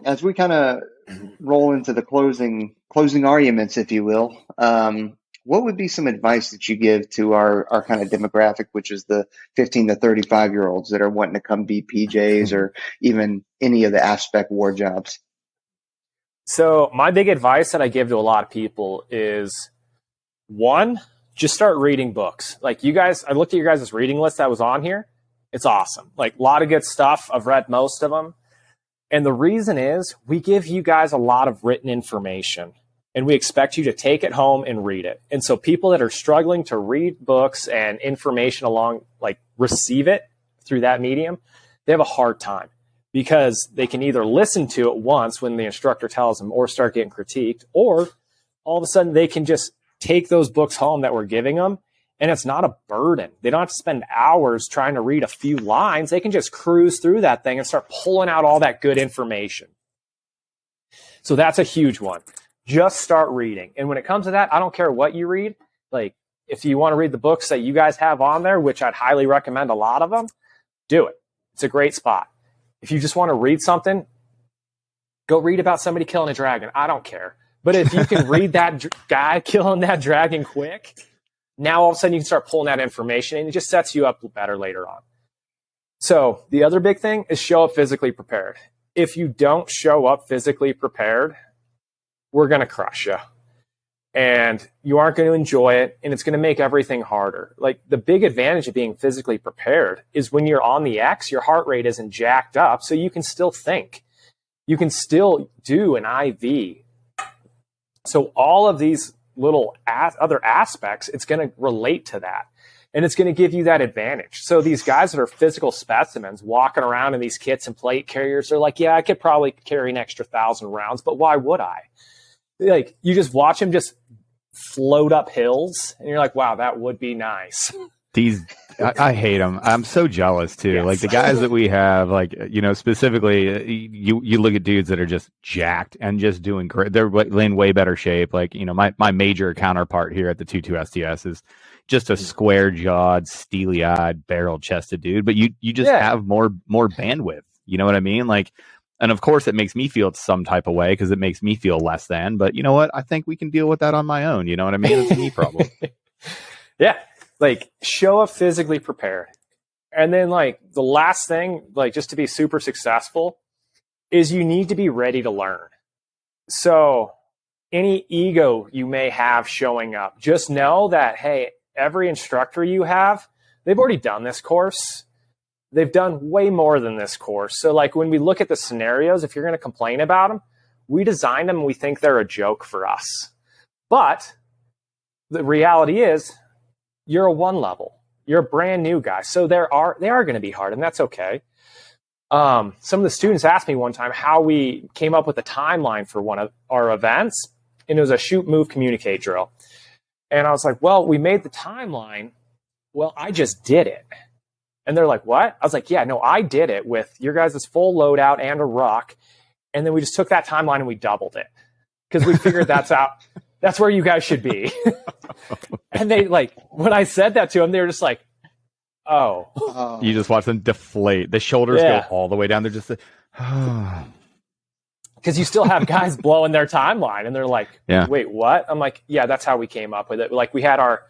as we kind of roll into the closing arguments, if you will, what would be some advice that you give to our kind of demographic, which is the 15 to 35-year-olds that are wanting to come be PJs or even any of the aspect war jobs? So my big advice that I give to a lot of people is, one, just start reading books. Like you guys, I looked at your guys' reading list that was on here. It's awesome. Like a lot of good stuff. I've read most of them. And the reason is we give you guys a lot of written information and we expect you to take it home and read it. And so people that are struggling to read books and information along, like receive it through that medium, they have a hard time because they can either listen to it once when the instructor tells them or start getting critiqued, or all of a sudden they can just take those books home that we're giving them. And it's not a burden. They don't have to spend hours trying to read a few lines. They can just cruise through that thing and start pulling out all that good information. So that's a huge one. Just start reading. And when it comes to that, I don't care what you read. Like if you want to read the books that you guys have on there, which I'd highly recommend a lot of them, do it. It's a great spot. If you just want to read something, go read about somebody killing a dragon. I don't care. But if you can read that guy killing that dragon quick, now all of a sudden you can start pulling that information and it just sets you up better later on. So the other big thing is show up physically prepared. If you don't show up physically prepared, we're going to crush you. And you aren't going to enjoy it, and it's going to make everything harder. Like the big advantage of being physically prepared is when you're on the X, your heart rate isn't jacked up, so you can still think. You can still do an IV. So all of these little other aspects, it's going to relate to that. And it's going to give you that advantage. So these guys that are physical specimens walking around in these kits and plate carriers, they're like, yeah, I could probably carry an extra 1,000 rounds, but why would I? Like you just watch them just float up hills and you're like, wow, that would be nice. I hate them. I'm so jealous too. Yes. Like the guys that we have, like, you know, specifically you look at dudes that are just jacked and just doing great. They're in way better shape. Like, you know, my major counterpart here at the 22 STS is just a square jawed, steely eyed, barrel chested dude. But you just have more bandwidth. You know what I mean? Like, and of course it makes me feel some type of way because it makes me feel less than. But you know what? I think we can deal with that on my own. You know what I mean? It's a me problem. Yeah. Like show up physically prepared. And then like the last thing, like just to be super successful, is you need to be ready to learn. So any ego you may have showing up, just know that, hey, every instructor you have, they've already done this course. They've done way more than this course. So like when we look at the scenarios, if you're going to complain about them, we designed them and we think they're a joke for us. But the reality is you're a 1 level. You're a brand new guy. So they are going to be hard, and that's okay. Some of the students asked me one time how we came up with a timeline for one of our events, and it was a shoot, move, communicate drill. And I was like, well, we made the timeline. Well, I just did it. And they're like, what? I was like, yeah, no, I did it with your guys' full loadout and a ruck. And then we just took that timeline and we doubled it because we figured that's where you guys should be. And they like, when I said that to them, they were just like, oh. You just watch them deflate. The shoulders go all the way down. They're just because you still have guys blowing their timeline and they're like, wait, what? I'm like, yeah, that's how we came up with it. Like we had our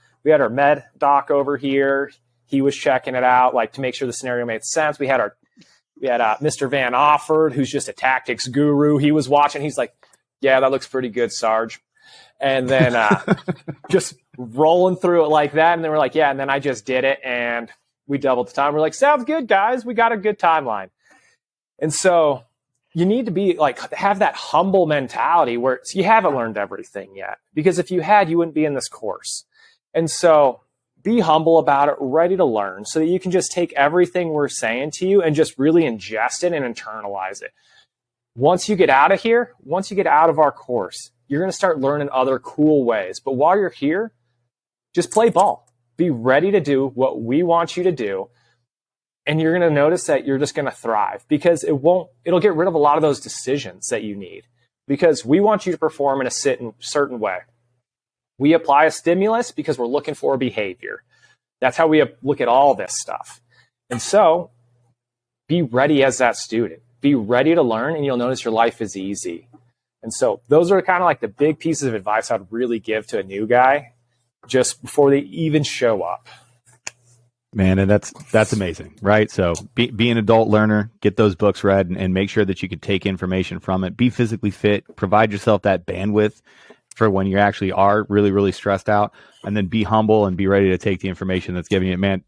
med doc over here. He was checking it out, like to make sure the scenario made sense. We had Mr. Van Offord, who's just a tactics guru. He was watching. He's like, yeah, that looks pretty good, Sarge. And then just rolling through it like that. And then we're like, yeah. And then I just did it and we doubled the time. We're like, sounds good, guys. We got a good timeline. And so you need to be like, have that humble mentality where you haven't learned everything yet. Because if you had, you wouldn't be in this course. And so be humble about it, ready to learn so that you can just take everything we're saying to you and just really ingest it and internalize it. Once you get out of here, once you get out of our course, you're going to start learning other cool ways. But while you're here, just play ball. Be ready to do what we want you to do. And you're going to notice that you're just going to thrive because it'll get rid of a lot of those decisions that you need because we want you to perform in a certain way. We apply a stimulus because we're looking for a behavior. That's how we look at all this stuff. And so be ready as that student. be ready to learn, and you'll notice your life is easy. And so those are kind of like the big pieces of advice I'd really give to a new guy just before they even show up. Man, and that's amazing, right? So be an adult learner, get those books read, and make sure that you can take information from it. Be physically fit, provide yourself that bandwidth for when you actually are really, really stressed out, and then be humble and be ready to take the information that's given you. Man,